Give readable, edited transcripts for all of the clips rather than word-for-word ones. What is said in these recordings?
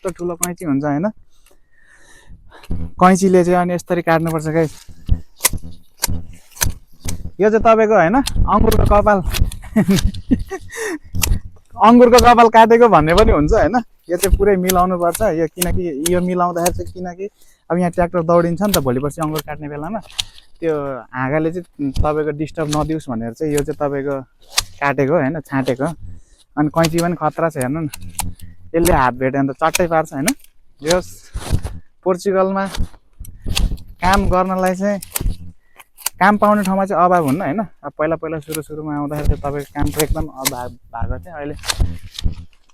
कस्तो ठुलो कैँची हुन्छ हैन। कैँचीले चाहिँ अनि यसरी काट्नुपर्छ गाइस। यो चाहिँ तपाईँको हैन अङ्गुरको कपाल अङ्गुरको कपाल काटेको भन्ने पनि हुन्छ हैन। यो चाहिँ पुरै मिलाउनु पर्छ यो, किनकि यो मिलाउँदाखेरि चाहिँ किनकि अब यहाँ ट्र्याक्टर दौडिन्छ नि त भोलि पर्सि अङ्गुर काट्ने बेलामा, त्यो हाँगाले चाहिँ तपाईँको डिस्टर्ब नदियोस् भनेर चाहिँ यो चाहिँ तपाईँको काटेको हैन, छाँटेको। अनि कैँची पनि खतरा छ हेर्नु न, यसले हात भेट्यो भने त चट्टै पार्छ हैन। यो पोर्चुगलमा काम गर्नलाई चाहिँ काम पाउने ठाउँमा चाहिँ अभाव हुन्न हैन। अब पहिला पहिला सुरुमा आउँदाखेरि चाहिँ तपाईँको कामको एकदम अभाव भएको थियो। अहिले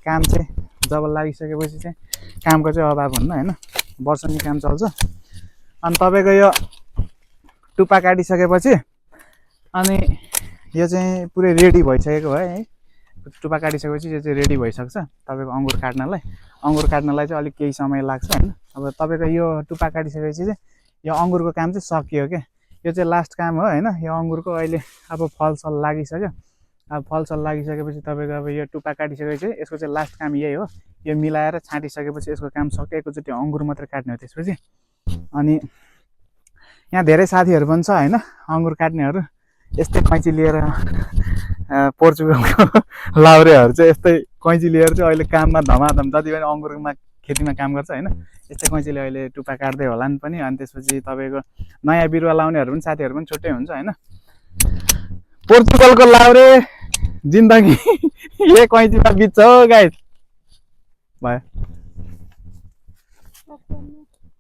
काम चाहिँ जब लागिसकेपछि चाहिँ कामको चाहिँ अभाव हुन्न हैन, वर्षनी काम चल्छ। अनि तपाईँको यो टुप्पा काटिसकेपछि अनि यो चाहिँ पुरै रेडी भइसकेको भयो है। टुप्पा काटिसकेपछि यो चाहिँ रेडी भइसक्छ तपाईँको अङ्गुर काट्नलाई। अङ्गुर काट्नलाई चाहिँ अलिक केही समय लाग्छ हैन। अब तपाईँको यो टुप्पा काटिसकेपछि चाहिँ यो अङ्गुरको काम चाहिँ सकियो क्या। यो चाहिँ लास्ट काम हो हैन यो अङ्गुरको। अहिले अब फलसल लागिसक्यो। अब फलसल लागिसकेपछि तपाईँको अब यो टुप्पा काटिसकेपछि यसको चाहिँ लास्ट काम यही हो। यो मिलाएर छाँटिसकेपछि यसको काम सक्यो। एकैचोटि अङ्गुर मात्रै काट्ने हो त्यसपछि। अनि यहाँ धेरै साथीहरू पनि छ हैन अङ्गुर काट्नेहरू। यस्तै कैँची लिएर पोर्चुगलको लाउरेहरू चाहिँ यस्तै कैँची लिएर चाहिँ अहिले काममा धमाधम जति पनि अङ्गुरमा खेतीमा काम गर्छ हैन, यस्तै कैँचीले अहिले टुप्पा काट्दै होला नि पनि। अनि त्यसपछि तपाईँको नयाँ बिरुवा लाउनेहरू पनि साथीहरू पनि छुट्टै हुन्छ हैन। पोर्चुगलको लाउरे जिन्दगी यही कैँचीमा बित्छ हो गाइस। भयो।